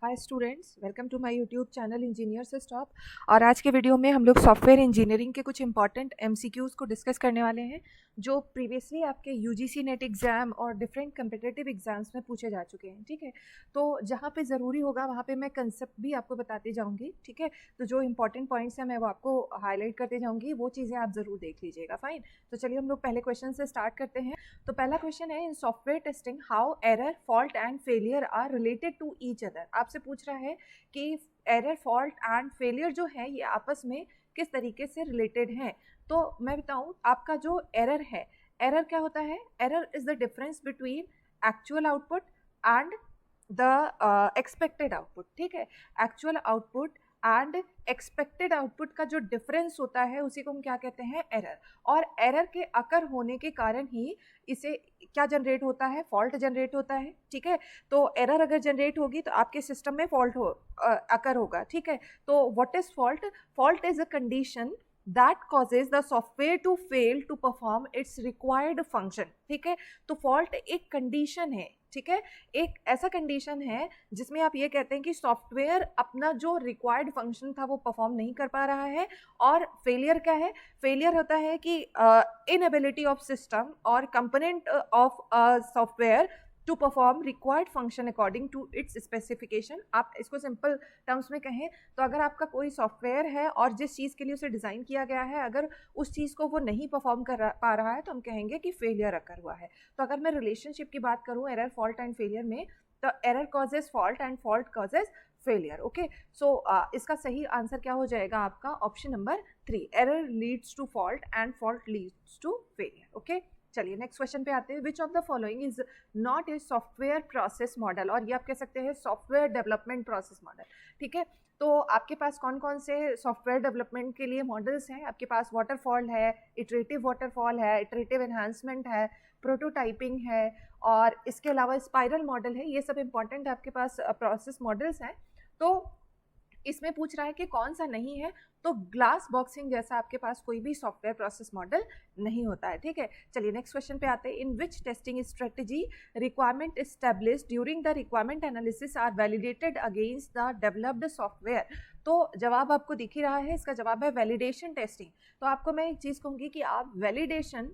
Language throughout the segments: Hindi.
Hi students, welcome to my YouTube channel engineer से स्टॉप। और आज के वीडियो में हम लोग सॉफ्टवेयर इंजीनियरिंग के कुछ इंपॉर्टेंट एमसीक्यूज़ को डिस्कस करने वाले हैं जो प्रीवियसली आपके यूजीसी नेट एग्ज़ाम और डिफरेंट कम्पिटिटिव एग्जाम्स में पूछे जा चुके हैं। ठीक है, तो जहाँ पे ज़रूरी होगा वहाँ पे मैं कंसेप्ट भी आपको बताती जाऊँगी। ठीक है, तो जो इंपॉर्टेंट पॉइंट्स हैं मैं वो आपको हाईलाइट करते जाऊँगी, वो चीज़ें आप ज़रूर देख लीजिएगा। फाइन, तो चलिए हम लोग पहले क्वेश्चन से स्टार्ट करते हैं। तो पहला क्वेश्चन है, in software testing how error, fault and failure are related to each other. आपसे पूछ रहा है कि एरर, फॉल्ट एंड फेलियर जो है ये आपस में किस तरीके से रिलेटेड हैं। तो मैं बताऊं, आपका जो एरर है, एरर क्या होता है? Error is the difference between actual output and the expected output. ठीक है, actual output and expected output का जो डिफरेंस होता है उसी को हम क्या कहते हैं? एरर। और एरर के अकर होने के कारण ही इसे क्या जनरेट होता है? फॉल्ट जनरेट होता है। ठीक है, तो एरर अगर जनरेट होगी तो आपके सिस्टम में फॉल्ट अकर होगा। ठीक है, तो what is fault? Fault is a condition that causes the software to fail to perform its required function। ठीक है, तो फॉल्ट एक कंडीशन है। ठीक है, एक ऐसा कंडीशन है जिसमें आप ये कहते हैं कि सॉफ्टवेयर अपना जो रिक्वायर्ड फंक्शन था वो परफॉर्म नहीं कर पा रहा है। और फेलियर क्या है? फेलियर होता है कि इनएबिलिटी ऑफ सिस्टम और component of software to perform required function according to its specification. आप इसको सिंपल टर्म्स में कहें तो अगर आपका कोई सॉफ्टवेयर है और जिस चीज़ के लिए उसे डिज़ाइन किया गया है, अगर उस चीज़ को वो नहीं परफॉर्म पा रहा है तो हम कहेंगे कि फेलियर अकर हुआ है। तो अगर मैं रिलेशनशिप की बात करूँ एरर, फॉल्ट एंड फेलियर में, तो error causes fault and fault causes failure. Okay, so इसका सही आंसर क्या हो जाएगा आपका? Option number 3, error leads to fault and fault leads to failure. Okay, चलिए नेक्स्ट क्वेश्चन पे आते हैं। Which of the following is not a software process model, और ये आप कह सकते हैं सॉफ्टवेयर डेवलपमेंट प्रोसेस मॉडल। ठीक है, तो आपके पास कौन कौन से सॉफ्टवेयर डेवलपमेंट के लिए मॉडल्स हैं? आपके पास वाटरफॉल है, इटरेटिव वाटरफॉल है, इटरेटिव एनहांसमेंट है, प्रोटोटाइपिंग है, और इसके अलावा स्पाइरल मॉडल है। ये सब इंपॉर्टेंट आपके पास प्रोसेस मॉडल्स हैं। तो इसमें पूछ रहा है कि कौन सा नहीं है, तो ग्लास बॉक्सिंग जैसा आपके पास कोई भी सॉफ्टवेयर प्रोसेस मॉडल नहीं होता है। ठीक है, चलिए नेक्स्ट क्वेश्चन पे आते हैं। In which testing strategy requirement established during the requirement analysis are validated against the developed software. तो जवाब आपको दिख ही रहा है, इसका जवाब है वैलिडेशन टेस्टिंग। तो आपको मैं एक चीज़ कहूँगी कि आप वैलिडेशन,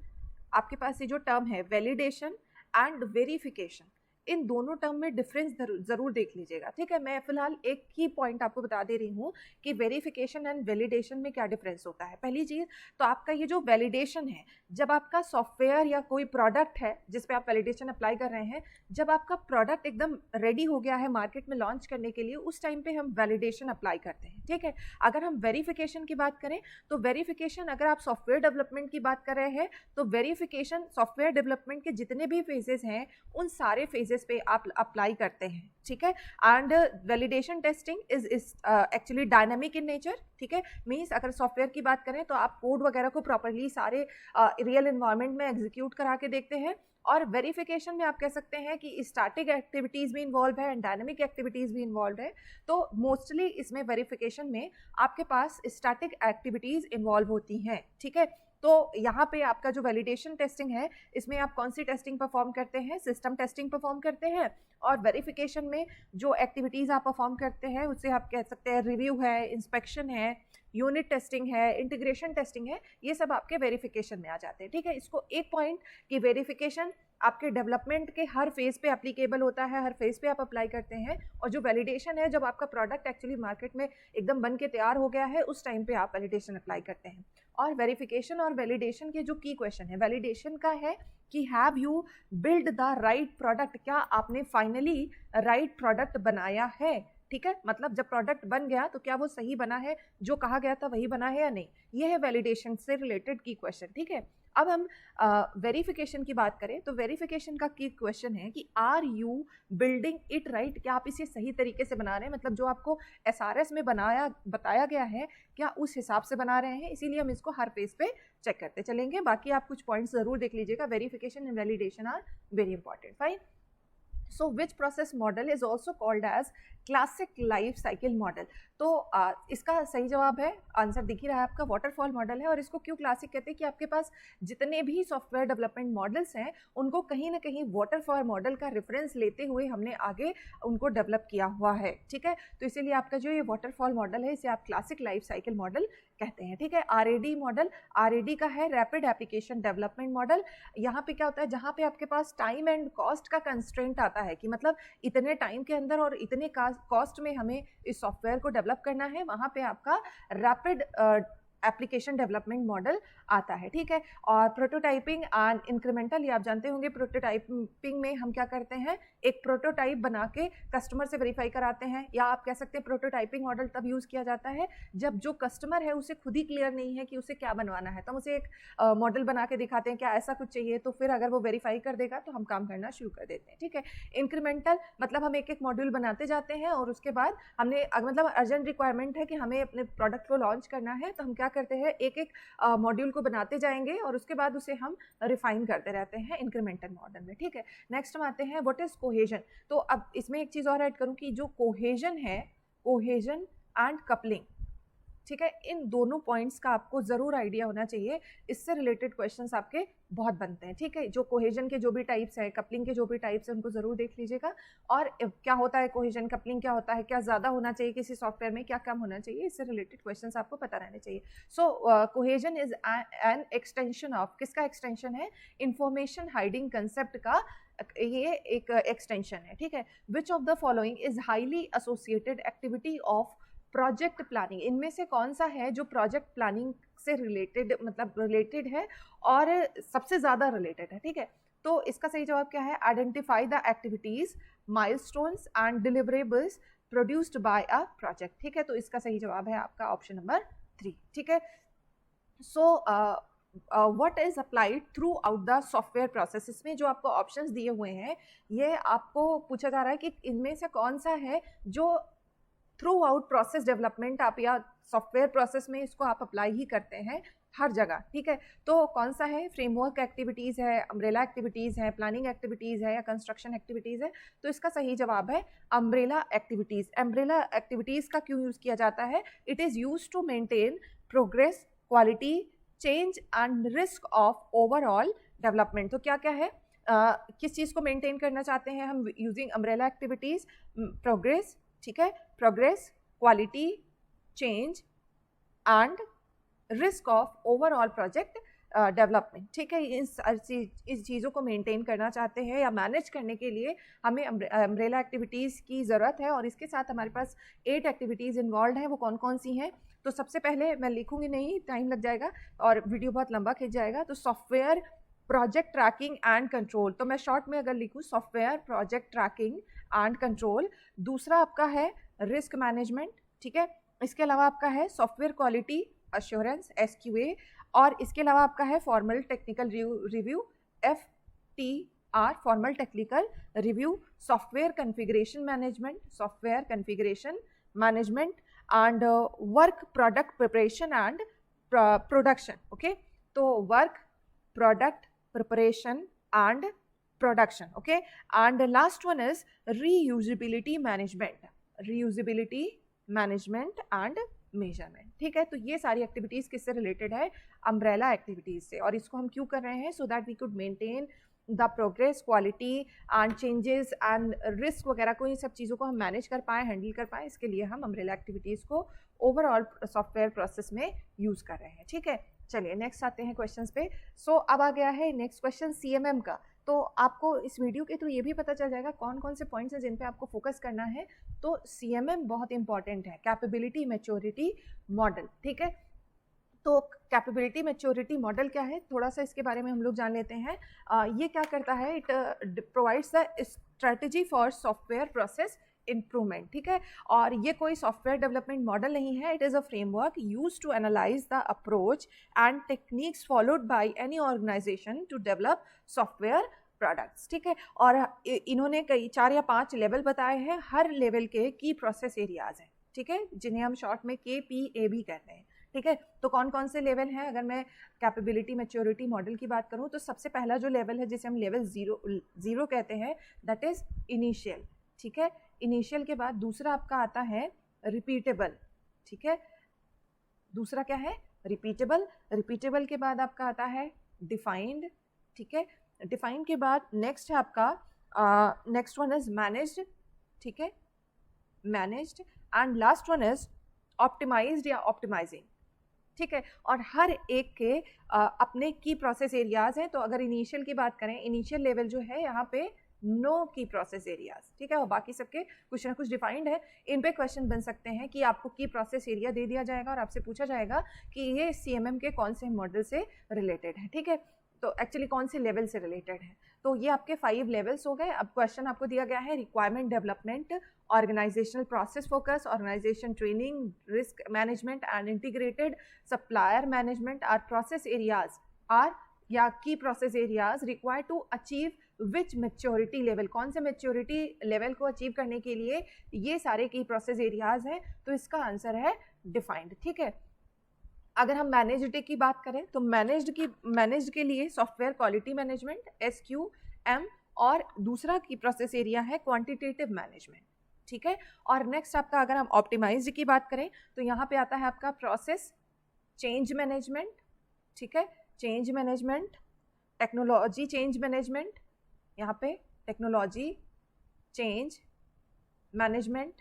आपके पास ये जो टर्म है वैलिडेशन एंड वेरिफिकेशन, इन दोनों टर्म में डिफरेंस जरूर देख लीजिएगा। ठीक है, मैं फिलहाल एक ही पॉइंट आपको बता दे रही हूँ कि वेरिफिकेशन एंड वैलिडेशन में क्या डिफरेंस होता है। पहली चीज़ तो आपका ये जो वैलिडेशन है, जब आपका सॉफ्टवेयर या कोई प्रोडक्ट है जिस पे आप वैलिडेशन अप्लाई कर रहे हैं, जब आपका प्रोडक्ट एकदम रेडी हो गया है मार्केट में लॉन्च करने के लिए, उस टाइम पे हम वैलिडेशन अप्लाई करते हैं। ठीक है, अगर हम वेरिफिकेशन की बात करें तो वेरिफिकेशन, अगर आप सॉफ्टवेयर डेवलपमेंट की बात कर रहे हैं तो वेरिफिकेशन सॉफ्टवेयर डेवलपमेंट के जितने भी फेजेस हैं उन सारे फेजेस पे आप अप्लाई करते हैं। ठीक है, and validation testing is actually dynamic in nature. ठीक है, मीन्स अगर सॉफ्टवेयर की बात करें तो आप कोड वगैरह को प्रॉपरली सारे रियल एनवायरनमेंट में एग्जीक्यूट करा के देखते हैं। और वेरिफिकेशन में आप कह सकते हैं कि स्टैटिक एक्टिविटीज़ भी इन्वॉल्व है एंड डायनामिक एक्टिविटीज़ भी इन्वॉल्व है। तो मोस्टली इसमें वेरिफिकेशन में आपके पास स्टैटिक एक्टिविटीज़ इन्वॉल्व होती हैं। ठीक है, तो यहाँ पे आपका जो वैलिडेशन टेस्टिंग है, इसमें आप कौन सी टेस्टिंग परफॉर्म करते हैं? सिस्टम टेस्टिंग परफॉर्म करते हैं। और वेरिफिकेशन में जो एक्टिविटीज़ आप परफॉर्म करते हैं उससे आप कह सकते हैं रिव्यू है, इंस्पेक्शन है, यूनिट टेस्टिंग है, इंटीग्रेशन टेस्टिंग है, ये सब आपके वेरिफिकेशन में आ जाते हैं। ठीक है, इसको एक पॉइंट कि वेरिफिकेशन आपके डेवलपमेंट के हर फेज़ पे एप्लीकेबल होता है, हर फेज़ पे आप अप्लाई करते हैं। और जो वैलिडेशन है, जब आपका प्रोडक्ट एक्चुअली मार्केट में एकदम बन के तैयार हो गया है, उस टाइम पे आप वैलिडेशन अप्लाई करते हैं। और वेरिफिकेशन और वैलिडेशन के जो की क्वेश्चन है, वैलिडेशन का है कि have you build the right product, क्या आपने फाइनली राइट प्रोडक्ट बनाया है। ठीक है, मतलब जब प्रोडक्ट बन गया तो क्या वो सही बना है, जो कहा गया था वही बना है या नहीं, ये है वैलिडेशन से रिलेटेड की क्वेश्चन। ठीक है, अब हम वेरिफिकेशन की बात करें तो वेरिफिकेशन का की क्वेश्चन है कि are you building it right, क्या आप इसे सही तरीके से बना रहे हैं, मतलब जो आपको एसआरएस में बताया गया है क्या उस हिसाब से बना रहे हैं। इसीलिए हम इसको हर पेज पे चेक करते चलेंगे। बाकी आप कुछ पॉइंट्स जरूर देख लीजिएगा। Verification and validation are very important. Fine, so which process model is also called as classic life cycle model. तो इसका सही जवाब है, आंसर दिख ही रहा है आपका, वाटरफॉल मॉडल है। और इसको क्यों क्लासिक कहते हैं कि आपके पास जितने भी सॉफ्टवेयर डेवलपमेंट मॉडल्स हैं उनको कहीं ना कहीं वाटरफॉल मॉडल का रेफरेंस लेते हुए हमने आगे उनको डेवलप किया हुआ है, ठीक है। तो इसीलिए आपका जो ये वाटरफॉल मॉडल है इसे आप क्लासिक लाइफ साइकिल मॉडल कहते हैं, ठीक है। RAD मॉडल, RAD का है रैपिड एप्लीकेशन डेवलपमेंट मॉडल। यहाँ पे क्या होता है, जहाँ पे आपके पास टाइम एंड कॉस्ट का कंस्ट्रेंट आता है कि मतलब इतने टाइम के अंदर और इतने कॉस्ट में हमें इस सॉफ्टवेयर को डेवलप करना है, वहाँ पे आपका रैपिड एप्लीकेशन डेवलपमेंट मॉडल आता है, ठीक है। और प्रोटोटाइपिंग एंड इंक्रीमेंटल, ये आप जानते होंगे, प्रोटोटाइपिंग में हम क्या करते हैं, एक प्रोटोटाइप बना के कस्टमर से वेरीफाई कराते हैं, या आप कह सकते हैं प्रोटोटाइपिंग मॉडल तब यूज़ किया जाता है जब जो कस्टमर है उसे खुद ही क्लियर नहीं है कि उसे क्या बनवाना है, तो हम उसे एक मॉडल बना के दिखाते हैं क्या ऐसा कुछ चाहिए, तो फिर अगर वो वेरीफाई कर देगा तो हम काम करना शुरू कर देते हैं, ठीक है। इंक्रीमेंटल मतलब हम एक एक मॉड्यूल बनाते जाते हैं और उसके बाद हमने मतलब अर्जेंट रिक्वायरमेंट है कि हमें अपने प्रोडक्ट को लॉन्च करना है, तो हम क्या करते हैं एक एक मॉड्यूल को बनाते जाएंगे और उसके बाद उसे हम रिफाइन करते रहते हैं इंक्रीमेंटल मॉडल में, ठीक है। नेक्स्ट हम आते हैं व्हाट इज कोहेजन। तो अब इसमें एक चीज़ और ऐड करूं कि जो कोहेजन है, कोहेजन एंड कपलिंग, ठीक है, इन दोनों पॉइंट्स का आपको ज़रूर आइडिया होना चाहिए, इससे रिलेटेड क्वेश्चंस आपके बहुत बनते हैं, ठीक है। जो कोहेजन के जो भी टाइप्स हैं, कपलिंग के जो भी टाइप्स हैं, उनको ज़रूर देख लीजिएगा। और क्या होता है कोहेजन, कपलिंग क्या होता है, क्या ज़्यादा होना चाहिए किसी सॉफ्टवेयर में, क्या कम होना चाहिए, इससे रिलेटेड क्वेश्चंस आपको पता रहने चाहिए। So cohesion is an extension of, किसका एक्सटेंशन है, इंफॉर्मेशन हाइडिंग कंसेप्ट का ये एक एक्सटेंशन है, ठीक है। Which of the following is highly associated activity of project planning, इनमें से कौन सा है जो प्रोजेक्ट प्लानिंग से रिलेटेड मतलब रिलेटेड है और सबसे ज़्यादा रिलेटेड है, ठीक है। तो इसका सही जवाब क्या है, identify the activities, milestones and deliverables produced by a project, ठीक है। तो इसका सही जवाब है आपका ऑप्शन नंबर 3, ठीक है। So what is applied through out the software process, इसमें जो आपको ऑप्शंस दिए हुए हैं ये आपको पूछा जा रहा है कि इनमें से कौन सा है जो थ्रू आउट प्रोसेस डेवलपमेंट आप या सॉफ्टवेयर प्रोसेस में इसको आप अप्लाई ही करते हैं हर जगह, ठीक है। तो कौन सा है, फ्रेमवर्क एक्टिविटीज़ है, अम्ब्रेला एक्टिविटीज़ है, प्लानिंग एक्टिविटीज़ है, या कंस्ट्रक्शन एक्टिविटीज़ है। तो इसका सही जवाब है अम्ब्रेला एक्टिविटीज़। अम्ब्रेला एक्टिविटीज़ का क्यों यूज़ किया जाता है, it is use to maintain progress, quality, change and risk of overall development. तो क्या क्या है, किस चीज़ को मेंटेन करना चाहते हैं हम यूजिंग अम्ब्रेला एक्टिविटीज़, प्रोग्रेस, ठीक है, progress, quality, change and risk of overall project development, ठीक है। इस चीज़ों को मेंटेन करना चाहते हैं या मैनेज करने के लिए हमें अम्ब्रेला एक्टिविटीज़ की ज़रूरत है। और इसके साथ हमारे पास 8 एक्टिविटीज़ इन्वॉल्व हैं, वो कौन कौन सी हैं। तो सबसे पहले मैं लिखूंगी नहीं, टाइम लग जाएगा और वीडियो बहुत लंबा खिंच जाएगा। तो software project tracking and control, तो मैं शॉर्ट में अगर लिखूँ software project tracking and control. दूसरा आपका है रिस्क मैनेजमेंट, ठीक है। इसके अलावा आपका है सॉफ्टवेयर क्वालिटी अश्योरेंस, SQA। और इसके अलावा आपका है formal technical review, FTR, formal technical review. Software configuration management, software configuration management and work product preparation and production, okay. तो work product preparation and production, okay. And the last one is reusability management, reusability management and measurement, ठीक है। तो ये सारी एक्टिविटीज़ किससे रिलेटेड है, अम्ब्रेला एक्टिविटीज़ से। और इसको हम क्यों कर रहे हैं, so that we could maintain the progress, quality and changes and risk वगैरह को, इन सब चीज़ों को हम मैनेज कर पाएँ, हैंडल कर पाएँ, इसके लिए हम अम्ब्रेला एक्टिविटीज़ को ओवरऑल सॉफ्टवेयर प्रोसेस में यूज़ कर रहे हैं, ठीक है। चलिए नेक्स्ट आते हैं क्वेश्चंस पे। सो अब आ गया है नेक्स्ट क्वेश्चन CMM का। तो आपको इस वीडियो के थ्रू ये भी पता चल जाएगा कौन कौन से पॉइंट्स हैं जिन पे आपको फोकस करना है। तो CMM बहुत इंपॉर्टेंट है, कैपेबिलिटी मैच्योरिटी मॉडल, ठीक है। तो कैपेबिलिटी मैच्योरिटी मॉडल क्या है, थोड़ा सा इसके बारे में हम लोग जान लेते हैं। ये क्या करता है, it provides the strategy for software process improvement, ठीक है। और ये कोई सॉफ्टवेयर डेवलपमेंट मॉडल नहीं है, it is a framework use to analyse the approach and techniques followed by any organisation to develop software products, ठीक है। और इन्होंने कई 4 या 5 लेवल बताए हैं, हर लेवल के की प्रोसेस एरियाज हैं, ठीक है, जिन्हें हम शॉर्ट में KPA भी कहते हैं, ठीक है। तो कौन कौन से लेवल हैं, अगर मैं कैपेबिलिटी मैच्योरिटी मॉडल की बात करूं तो सबसे पहला जो लेवल है जिसे हम लेवल ज़ीरो कहते हैं, दैट इज़ इनिशियल। ठीक है, इनिशियल के बाद दूसरा आपका आता है रिपीटेबल। ठीक है, दूसरा क्या है, रिपीटेबल। रिपीटेबल के बाद आपका आता है डिफाइंड। ठीक है, डिफाइंड के बाद नेक्स्ट है आपका नेक्स्ट वन इज मैनेज्ड। ठीक है, managed. And last one is optimised या ऑप्टिमाइजिंग। ठीक है, और हर एक के अपने की प्रोसेस एरियाज हैं। तो अगर इनिशियल की बात करें, इनिशियल लेवल जो है यहाँ पे नो की प्रोसेस एरियाज। ठीक है, और बाकी सबके कुछ ना कुछ डिफाइंड है। इन पे क्वेश्चन बन सकते हैं कि आपको की प्रोसेस एरिया दे दिया जाएगा और आपसे पूछा जाएगा कि ये CMM के कौन से मॉडल से रिलेटेड है। ठीक है, तो एक्चुअली कौन से लेवल से रिलेटेड है। तो ये आपके 5 लेवल्स हो गए। अब क्वेश्चन आपको दिया गया है requirement development, organisational process focus, organisation training, risk management and integrated supplier management are process areas are या key process areas require to achieve which maturity level. कौन से मेच्योरिटी लेवल को अचीव करने के लिए ये सारे की प्रोसेस एरियाज हैं। तो इसका आंसर है डिफाइंड। ठीक है, अगर हम मैनेज्ड की बात करें तो मैनेज्ड के लिए सॉफ्टवेयर क्वालिटी मैनेजमेंट SQM, और दूसरा की प्रोसेस एरिया है क्वांटिटेटिव मैनेजमेंट। ठीक है, और नेक्स्ट आपका अगर हम ऑप्टिमाइज्ड की बात करें तो यहाँ पे आता है आपका प्रोसेस चेंज मैनेजमेंट। ठीक है, change management, technology change management, यहाँ पे technology change management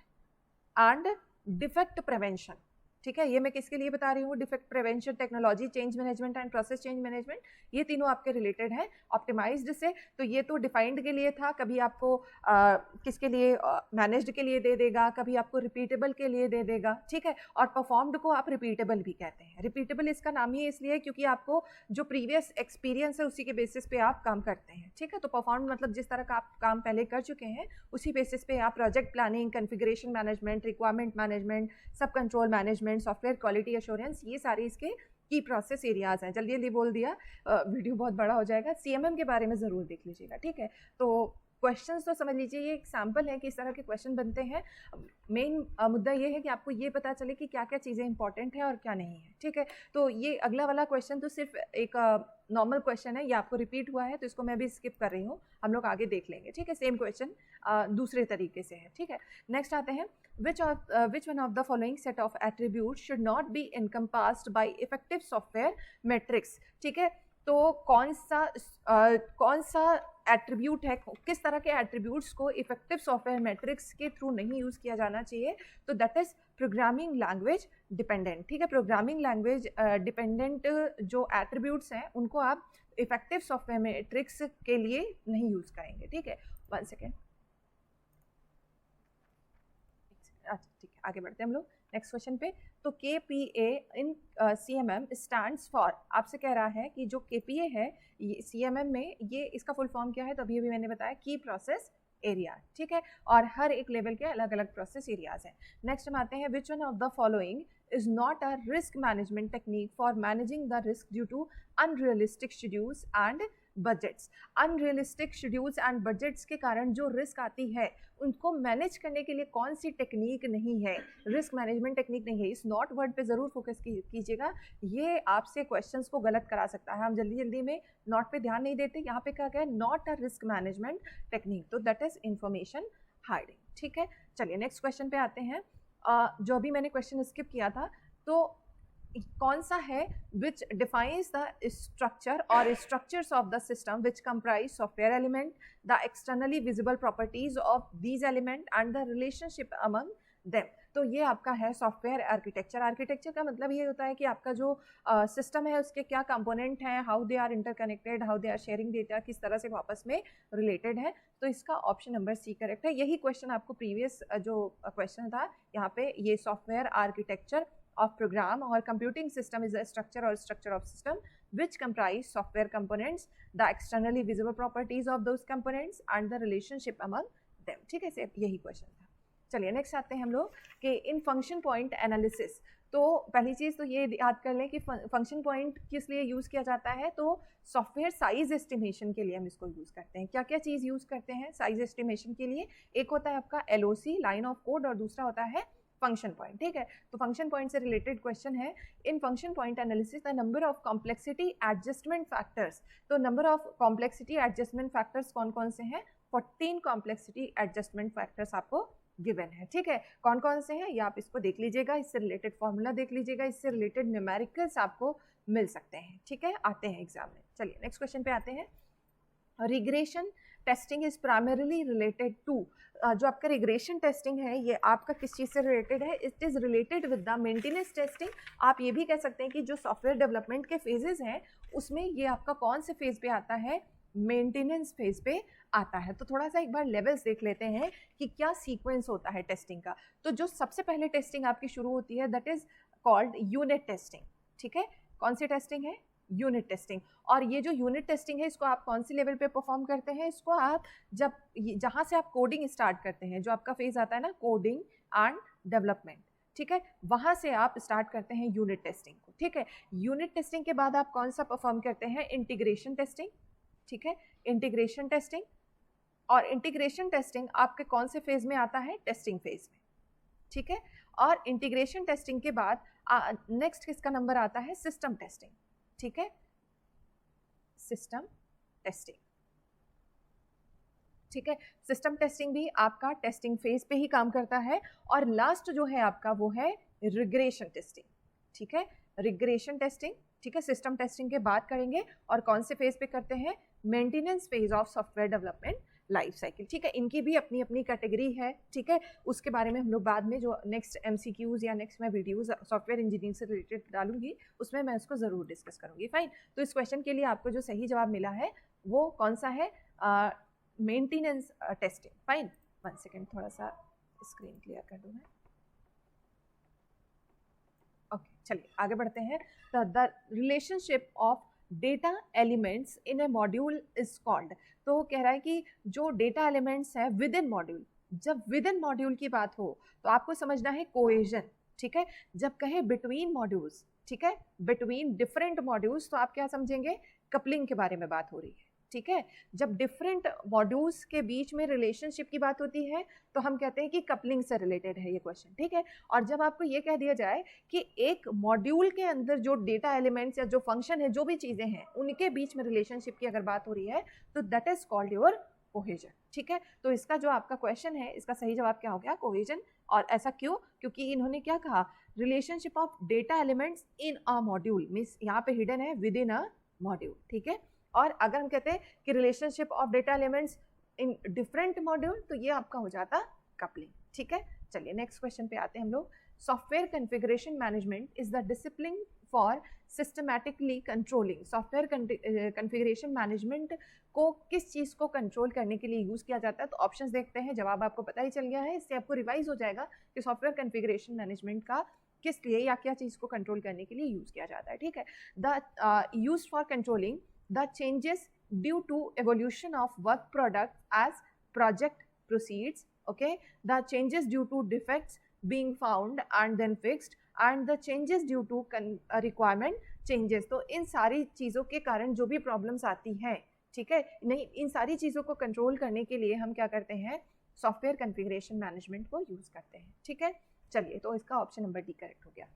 and defect prevention. ठीक है, ये मैं किसके लिए बता रही हूँ, defect prevention, technology change management and process change management, ये तीनों आपके रिलेटेड हैं ऑप्टिमाइज्ड से। तो ये तो डिफाइंड के लिए था, कभी आपको किसके लिए मैनेज्ड के लिए दे देगा, कभी आपको रिपीटेबल के लिए दे देगा। ठीक है, और परफॉर्म्ड को आप रिपीटेबल भी कहते हैं। रिपीटेबल इसका नाम ही इसलिए क्योंकि आपको जो प्रीवियस एक्सपीरियंस है उसी के बेसिस पे आप काम करते हैं। ठीक है, तो परफॉर्म्ड मतलब जिस तरह का आप काम पहले कर चुके हैं उसी बेसिस पे आप project planning, configuration management, requirement management, sub control management, software quality assurance, ये सारे इसके की प्रोसेस एरियाज हैं। जल्दी जल्दी बोल दिया, वीडियो बहुत बड़ा हो जाएगा। CMM के बारे में ज़रूर देख लीजिएगा। ठीक है, तो क्वेश्चंस तो समझ लीजिए, ये एक सैम्पल है कि इस तरह के क्वेश्चन बनते हैं। मेन मुद्दा ये है कि आपको ये पता चले कि क्या क्या चीज़ें इंपॉर्टेंट है और क्या नहीं है। ठीक है, तो ये अगला वाला क्वेश्चन तो सिर्फ एक नॉर्मल क्वेश्चन है, ये आपको रिपीट हुआ है तो इसको मैं भी स्किप कर रही हूँ, हम लोग आगे देख लेंगे। ठीक है, सेम क्वेश्चन दूसरे तरीके से है। ठीक है, नेक्स्ट आते हैं, which one of the following set of attributes should not be encompassed by effective software metrics। ठीक है, तो कौन सा एट्रीब्यूट है, किस तरह के एट्रीब्यूट्स को इफेक्टिव सॉफ्टवेयर मैट्रिक्स के थ्रू नहीं यूज़ किया जाना चाहिए। तो that is programming language dependent. ठीक है, प्रोग्रामिंग लैंग्वेज डिपेंडेंट जो एट्रीब्यूट्स हैं उनको आप इफेक्टिव सॉफ्टवेयर मैट्रिक्स के लिए नहीं यूज़ करेंगे। ठीक है, 1 सेकेंड। अच्छा ठीक है, आगे बढ़ते हैं हम लोग नेक्स्ट क्वेश्चन पे। तो KPA in CMM stands for, आपसे कह रहा है कि जो KPA है ये CMM में, ये इसका फुल फॉर्म क्या है। तो अभी मैंने बताया की प्रोसेस एरिया। ठीक है, और हर एक लेवल के अलग अलग प्रोसेस एरियाज हैं। नेक्स्ट हम आते हैं, which one of the following is not a risk management technique for managing the risk due to unrealistic schedules and budgets. Unrealistic schedules and budgets के कारण जो रिस्क आती है उनको मैनेज करने के लिए कौन सी टेक्निक नहीं है, रिस्क मैनेजमेंट टेक्निक नहीं है। इस नॉट वर्ड पे ज़रूर फोकस कीजिएगा, ये आपसे क्वेश्चंस को गलत करा सकता है। हम जल्दी जल्दी में नॉट पे ध्यान नहीं देते। यहाँ पे क्या है, not a risk management technique, तो दैट इज इंफॉर्मेशन हाइडिंग। ठीक है, चलिए नेक्स्ट क्वेश्चन पे आते हैं। जो अभी मैंने क्वेश्चन स्किप किया था, तो कौन सा है, विच डिफाइंस द स्ट्रक्चर और structures of the system which comprise software element, the externally visible properties of these element and the relationship among them. तो ये आपका है सॉफ्टवेयर आर्किटेक्चर। आर्किटेक्चर का मतलब ये होता है कि आपका जो सिस्टम है उसके क्या कंपोनेंट हैं, how they are interconnected, how they are sharing data, किस तरह से आपस में रिलेटेड है। तो इसका ऑप्शन नंबर C करेक्ट है। यही क्वेश्चन आपको प्रीवियस जो क्वेश्चन था यहाँ पे, ये software architecture of program or computing system is a structure or structure of system which comprise software components, the externally visible properties of those components and the relationship among them। ठीक है, सिर्फ यही क्वेश्चन था। चलिए नेक्स्ट आते हैं हम लोग कि इन फंक्शन पॉइंट एनालिसिस। तो पहली चीज़ तो ये याद कर लें कि फंक्शन पॉइंट किस लिए यूज़ किया जाता है। तो सॉफ्टवेयर साइज एस्टिमेशन के लिए हम इसको यूज़ करते हैं। क्या क्या चीज़ यूज़ करते हैं साइज एस्टिमेशन के लिए, एक होता है आपका LOC लाइन ऑफ कोड और दूसरा होता है फंक्शन पॉइंट, ठीक है। तो फंक्शन पॉइंट से रिलेटेड क्वेश्चन है, in function point analysis the number of complexity adjustment factors. तो number of complexity adjustment factors कौन कौन से हैं? 14 कॉम्प्लेक्सिटी एडजस्टमेंट फैक्टर्स आपको गिवन है, ठीक है। कौन कौन से हैं ये आप इसको देख लीजिएगा, इससे रिलेटेड फॉर्मूला देख लीजिएगा, इससे रिलेटेड न्यूमेरिकल्स आपको मिल सकते हैं, ठीक है, आते हैं एग्जाम में। चलिए नेक्स्ट क्वेश्चन पे आते हैं। Regression testing is primarily related to, जो आपका रिग्रेशन टेस्टिंग है ये आपका किस चीज़ से रिलेटेड है? It is related with the maintenance testing. आप ये भी कह सकते हैं कि जो सॉफ्टवेयर डेवलपमेंट के फेजेस हैं उसमें ये आपका कौन से फेज पे आता है? मेंटेनेंस फेज पे आता है। तो थोड़ा सा एक बार लेवल्स देख लेते हैं कि क्या सीक्वेंस होता है टेस्टिंग का। तो जो सबसे पहले टेस्टिंग आपकी शुरू होती है that is called unit testing, ठीक है। कौन सी टेस्टिंग है? Unit testing. और ये जो यूनिट टेस्टिंग है इसको आप कौन सी लेवल पे परफॉर्म करते हैं? इसको आप जब जहाँ से आप कोडिंग स्टार्ट करते हैं, जो आपका फेज आता है ना कोडिंग एंड डेवलपमेंट, ठीक है, वहाँ से आप स्टार्ट करते हैं यूनिट टेस्टिंग को, ठीक है। यूनिट टेस्टिंग के बाद आप कौन सा परफॉर्म करते हैं? इंटीग्रेशन टेस्टिंग, ठीक है, इंटीग्रेशन टेस्टिंग। और इंटीग्रेशन टेस्टिंग आपके कौन से फेज में आता है? टेस्टिंग फेज में, ठीक है। और इंटीग्रेशन टेस्टिंग के बाद नेक्स्ट किसका नंबर आता है? सिस्टम टेस्टिंग, ठीक है, सिस्टम टेस्टिंग, ठीक है। सिस्टम टेस्टिंग भी आपका टेस्टिंग फेज पे ही काम करता है। और लास्ट जो है आपका वो है रिग्रेशन टेस्टिंग, ठीक है, रिग्रेशन टेस्टिंग, ठीक है। सिस्टम टेस्टिंग के बाद करेंगे और कौन से फेज पे करते हैं? Maintenance phase of software development life cycle, ठीक है। इनकी भी अपनी अपनी कैटेगरी है, ठीक है। उसके बारे में हम लोग बाद में जो नेक्स्ट MCQs या नेक्स्ट मैं वीडियोस सॉफ्टवेयर इंजीनियरिंग से रिलेटेड डालूंगी उसमें मैं उसको ज़रूर डिस्कस करूंगी, फाइन। तो इस क्वेश्चन के लिए आपको जो सही जवाब मिला है वो कौन सा है? Maintenance testing, fine. 1 सेकेंड, थोड़ा सा स्क्रीन क्लियर कर दूँ मैं। ओके, चलिए आगे बढ़ते हैं। The relationship of data elements in A module is called. तो कह रहा है कि जो डेटा एलिमेंट्स है विद इन मॉड्यूल, जब विद इन मॉड्यूल की बात हो तो आपको समझना है कोहेजन, ठीक है। जब कहे बिटवीन मॉड्यूल्स, ठीक है, बिटवीन डिफरेंट मॉड्यूल्स, तो आप क्या समझेंगे? कपलिंग के बारे में बात हो रही है, ठीक है। जब डिफरेंट मॉड्यूल्स के बीच में रिलेशनशिप की बात होती है तो हम कहते हैं कि कपलिंग से रिलेटेड है ये क्वेश्चन, ठीक है। और जब आपको ये कह दिया जाए कि एक मॉड्यूल के अंदर जो डेटा एलिमेंट्स या जो फंक्शन है, जो भी चीज़ें हैं, उनके बीच में रिलेशनशिप की अगर बात हो रही है तो that is called your cohesion, ठीक है। तो इसका जो आपका क्वेश्चन है इसका सही जवाब क्या हो गया? कोहेजन। और ऐसा क्यों? क्योंकि इन्होंने क्या कहा? Relationship of data elements in a module, means यहाँ पे हिडन है विद इन अ मॉड्यूल, ठीक है। और अगर हम कहते हैं कि relationship of data elements in different module तो ये आपका हो जाता कपलिंग, ठीक है। चलिए नेक्स्ट क्वेश्चन पे आते हैं हम लोग। Software configuration management is the discipline for systematically controlling. Software configuration management को किस चीज़ को कंट्रोल करने के लिए यूज़ किया जाता है? तो ऑप्शंस देखते हैं, जवाब आपको पता ही चल गया है, इससे आपको रिवाइज हो जाएगा कि सॉफ्टवेयर कॉन्फ़िगरेशन मैनेजमेंट का किस लिए या क्या चीज़ को कंट्रोल करने के लिए यूज़ किया जाता है, ठीक है। The use for controlling the changes due to evolution of work product as project proceeds, okay, the changes due to defects being found and then fixed and the changes due to requirement changes। तो इन सारी चीज़ों के कारण जो भी प्रॉब्लम्स आती हैं, ठीक है, नहीं, इन सारी चीज़ों को कंट्रोल करने के लिए हम क्या करते हैं? सॉफ्टवेयर कॉन्फ़िगरेशन मैनेजमेंट को यूज़ करते हैं, ठीक है। चलिए, तो इसका ऑप्शन नंबर डी करेक्ट हो गया।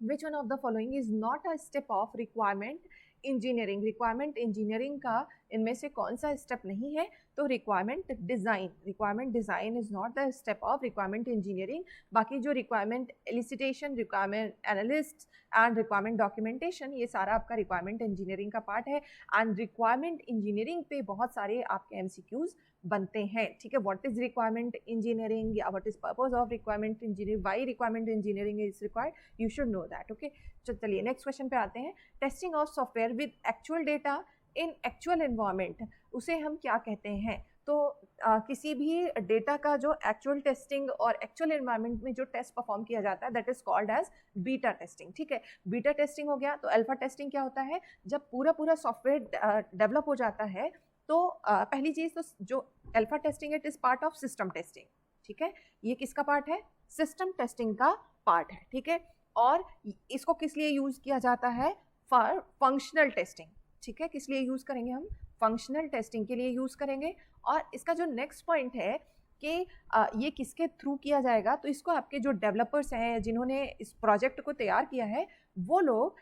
विच one of the following is not a step of requirement engineering. Requirement engineering का इनमें से कौन सा स्टेप नहीं है? तो requirement design. Requirement design is not the step of requirement engineering. बाकी जो requirement elicitation, requirement analyst and requirement documentation, ये सारा आपका रिक्वायरमेंट इंजीनियरिंग का पार्ट है। एंड रिक्वायरमेंट इंजीनियरिंग पे बहुत सारे आपके MCQs बनते हैं, ठीक है। व्हाट इज रिक्वायरमेंट इंजीनियरिंग या what is purpose of requirement engineering, why requirement engineering is required, you should know that, okay. चलिए नेक्स्ट क्वेश्चन पे आते हैं। Testing of software with actual data in actual environment, उसे हम क्या कहते हैं? तो किसी भी डेटा का जो एक्चुअल टेस्टिंग और एक्चुअल एनवायरनमेंट में जो टेस्ट परफॉर्म किया जाता है that is called as beta testing, ठीक है। बीटा टेस्टिंग हो गया। तो अल्फा टेस्टिंग क्या होता है? जब पूरा सॉफ्टवेयर डेवलप हो जाता है तो पहली चीज़ तो जो alpha testing it is part of system testing, ठीक है। ये किसका पार्ट है? सिस्टम टेस्टिंग का पार्ट है, ठीक है। और इसको किस लिए यूज़ किया जाता है? फॉर फंक्शनल टेस्टिंग, ठीक है। किस लिए यूज़ करेंगे हम? फंक्शनल टेस्टिंग के लिए यूज़ करेंगे। और इसका जो नेक्स्ट पॉइंट है कि ये किसके थ्रू किया जाएगा, तो इसको आपके जो डेवलपर्स हैं जिन्होंने इस प्रोजेक्ट को तैयार किया है वो लोग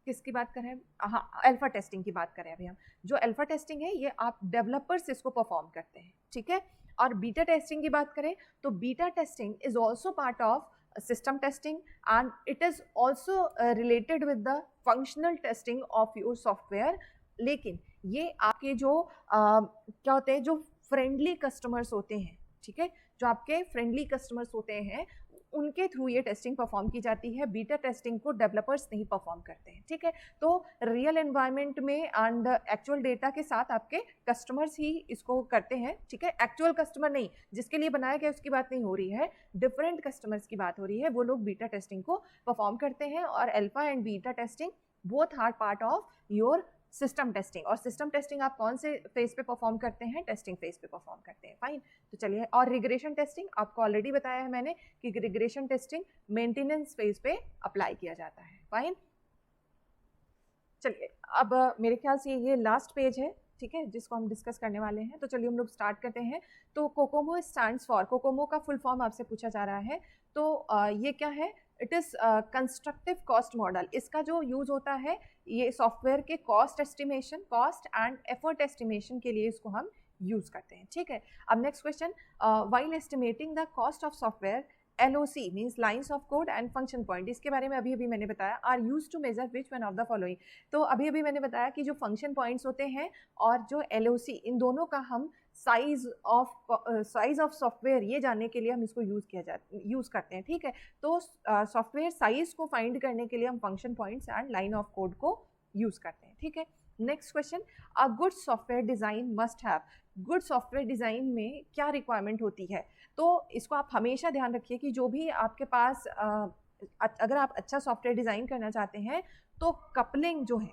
किसकी बात करें, हाँ अल्फा टेस्टिंग की बात करें अभी हम। जो अल्फा टेस्टिंग है ये आप डेवलपर्स इसको परफॉर्म करते हैं, ठीक है। और बीटा टेस्टिंग की बात करें तो beta testing is also part of system testing and it is also related with the functional testing of your software। लेकिन ये आपके जो क्या होते हैं, जो फ्रेंडली कस्टमर्स होते हैं, ठीक है, जो आपके फ्रेंडली कस्टमर्स होते हैं उनके थ्रू ये टेस्टिंग परफॉर्म की जाती है। बीटा टेस्टिंग को डेवलपर्स नहीं परफॉर्म करते हैं, ठीक है। तो रियल एनवायरनमेंट में एंड एक्चुअल डेटा के साथ आपके कस्टमर्स ही इसको करते हैं, ठीक है। एक्चुअल कस्टमर नहीं, जिसके लिए बनाया गया उसकी बात नहीं हो रही है, डिफरेंट कस्टमर्स की बात हो रही है, वो लोग बीटा टेस्टिंग को परफॉर्म करते हैं। और alpha and beta testing both are part of your system testing. और सिस्टम टेस्टिंग आप कौन से फेज पे परफॉर्म करते हैं, टेस्टिंग फेज पे परफॉर्म करते हैं, फाइन। तो चलिए, और रिग्रेशन टेस्टिंग आपको ऑलरेडी बताया है मैंने कि रिग्रेशन टेस्टिंग मेंटेनेंस फेज पे अप्लाई किया जाता है, फाइन। चलिए, अब मेरे ख्याल से ये लास्ट पेज है, ठीक है, जिसको हम डिस्कस करने वाले हैं। तो चलिए हम लोग स्टार्ट करते हैं। तो कोकोमो स्टैंड्स फॉर, कोकोमो का फुल फॉर्म आपसे पूछा जा रहा है, तो ये क्या है, it is constructive cost model. इसका जो यूज़ होता है ये सॉफ्टवेयर के cost estimation, cost and effort estimation के लिए इसको हम यूज़ करते हैं, ठीक है। अब next question, while estimating the cost of software LOC means lines of code and function point, इसके बारे में अभी मैंने बताया, are use to measure which one of the following. तो अभी मैंने बताया कि जो फंक्शन पॉइंट्स होते हैं और जो LOC, इन दोनों का हम साइज ऑफ सॉफ्टवेयर ये जानने के लिए हम इसको यूज़ करते हैं, ठीक है। तो सॉफ्टवेयर साइज को फाइंड करने के लिए हम function points and line of code को यूज़ करते हैं, ठीक है। Next question, a good software design must have, good software design में क्या रिक्वायरमेंट होती है। तो इसको आप हमेशा ध्यान रखिए कि जो भी आपके पास अगर आप अच्छा सॉफ्टवेयर डिज़ाइन करना चाहते हैं तो कपलिंग जो है,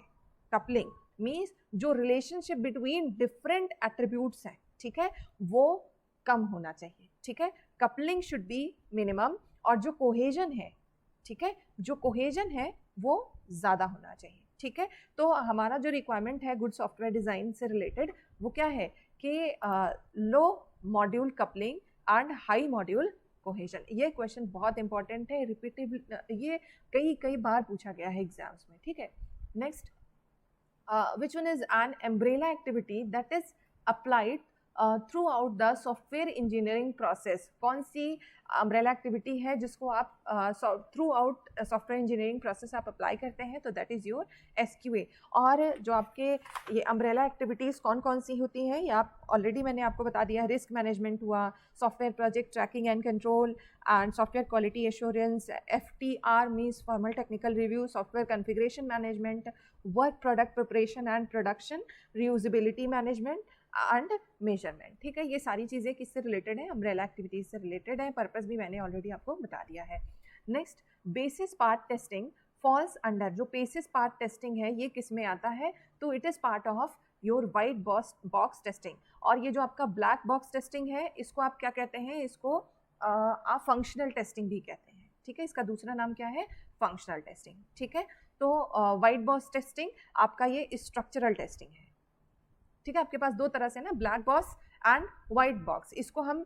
कपलिंग मीन्स जो रिलेशनशिप बिटवीन डिफरेंट एट्रीब्यूट्स हैं, ठीक है, वो कम होना चाहिए, ठीक है। कपलिंग शुड बी मिनिमम, और जो कोहेजन है, ठीक है, जो कोहेजन है वो ज़्यादा होना चाहिए, ठीक है। तो हमारा जो रिक्वायरमेंट है गुड सॉफ्टवेयर डिज़ाइन से रिलेटेड वो क्या है कि low module coupling and high module cohesion. ये क्वेश्चन बहुत इंपॉर्टेंट है, रिपीटेबल, ये कई बार पूछा गया है एग्जाम्स में, ठीक है। Next, which one is an umbrella activity that is applied throughout the software engineering process। कौन सी अम्ब्रेला एक्टिविटी है जिसको आप through out software engineering process आप अप्लाई करते हैं, तो दैट इज़ योर SQA। और जो आपके ये अम्ब्रेला एक्टिविटीज़ कौन कौन सी होती हैं ये आप ऑलरेडी मैंने आपको बता दिया है। रिस्क मैनेजमेंट हुआ, software project tracking and control and software quality assurance, FTR means formal technical review, software configuration management, work product preparation and production, reusability management and measurement, ठीक है। ये सारी चीज़ें किससे रिलेटेड है, अम्ब्रेला एक्टिविटीज़ से रिलेटेड है। पर्पस भी मैंने ऑलरेडी आपको बता दिया है। Next, basis part testing falls under, जो बेसिस पार्ट टेस्टिंग है ये किस में आता है, तो it is part of your white box testing. और ये जो आपका ब्लैक बॉक्स टेस्टिंग है इसको आप क्या कहते हैं, इसको आप फंक्शनल टेस्टिंग भी कहते हैं, ठीक है। इसका दूसरा नाम क्या है, फंक्शनल टेस्टिंग, ठीक है। तो वाइट बॉक्स टेस्टिंग आपका ये स्ट्रक्चरल टेस्टिंग है, ठीक है। आपके पास दो तरह से ना, black box and white box. इसको हम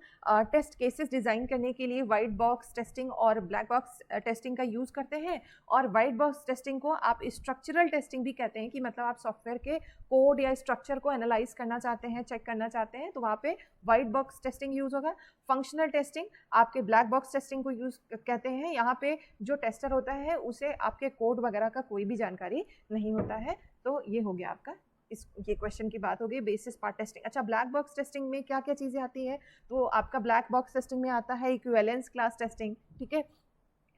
टेस्ट केसेस डिज़ाइन करने के लिए वाइट बॉक्स टेस्टिंग और ब्लैक बॉक्स टेस्टिंग का यूज़ करते हैं। और वाइट बॉक्स टेस्टिंग को आप स्ट्रक्चरल टेस्टिंग भी कहते हैं कि मतलब आप सॉफ्टवेयर के कोड या स्ट्रक्चर को एनालाइज करना चाहते हैं, चेक करना चाहते हैं, तो वहाँ पे वाइट बॉक्स टेस्टिंग यूज़ होगा। फंक्शनल टेस्टिंग आपके ब्लैक बॉक्स टेस्टिंग को यूज़ कहते हैं। यहाँ पे जो टेस्टर होता है उसे आपके कोड वगैरह का कोई भी जानकारी नहीं होता है। तो ये हो गया आपका ये क्वेश्चन की बात हो गई बेसिस पार्ट टेस्टिंग। अच्छा, ब्लैक बॉक्स टेस्टिंग में क्या क्या चीज़ें आती है, तो आपका ब्लैक बॉक्स टेस्टिंग में आता है इक्विवेलेंस क्लास टेस्टिंग, ठीक है।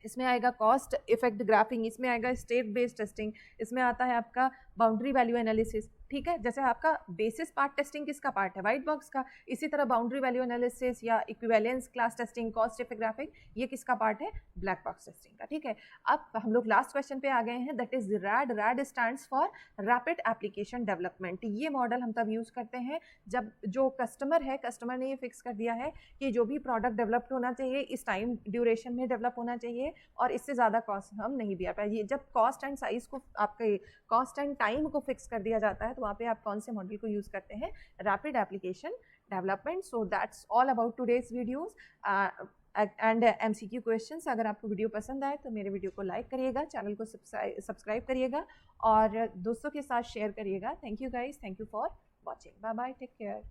इसमें आएगा कॉस्ट इफेक्ट ग्राफिंग, इसमें आएगा स्टेट बेस्ड टेस्टिंग, इसमें आता है आपका बाउंड्री वैल्यू एनालिसिस, ठीक है। जैसे आपका बेसिस पार्ट टेस्टिंग किसका पार्ट है, वाइट बॉक्स का, इसी तरह बाउंड्री वैल्यू एनालिसिस या equivalence class testing, cost effect graphic, ये किसका पार्ट है, ब्लैक बॉक्स टेस्टिंग का, ठीक है। अब हम लोग लास्ट क्वेश्चन पे आ गए हैं, that is red. Red stands for rapid application development. ये मॉडल हम तब यूज़ करते हैं जब जो कस्टमर है, कस्टमर ने ये फिक्स कर दिया है कि जो भी प्रोडक्ट डेवलप होना चाहिए इस टाइम ड्यूरेशन में डेवलप होना चाहिए और इससे ज़्यादा कॉस्ट हम नहीं दिया पाए। ये जब कॉस्ट एंड साइज़ को, आपके कॉस्ट एंड टाइम को फिक्स कर दिया जाता है, तो वहाँ पे आप कौन से मॉडल को यूज़ करते हैं, rapid application development. So that's all about today's videos and MCQ questions. अगर आपको वीडियो पसंद आए तो मेरे वीडियो को लाइक करिएगा, चैनल को सब्सक्राइब करिएगा और दोस्तों के साथ शेयर करिएगा. Thank you guys, thank you for watching. Bye bye, take care.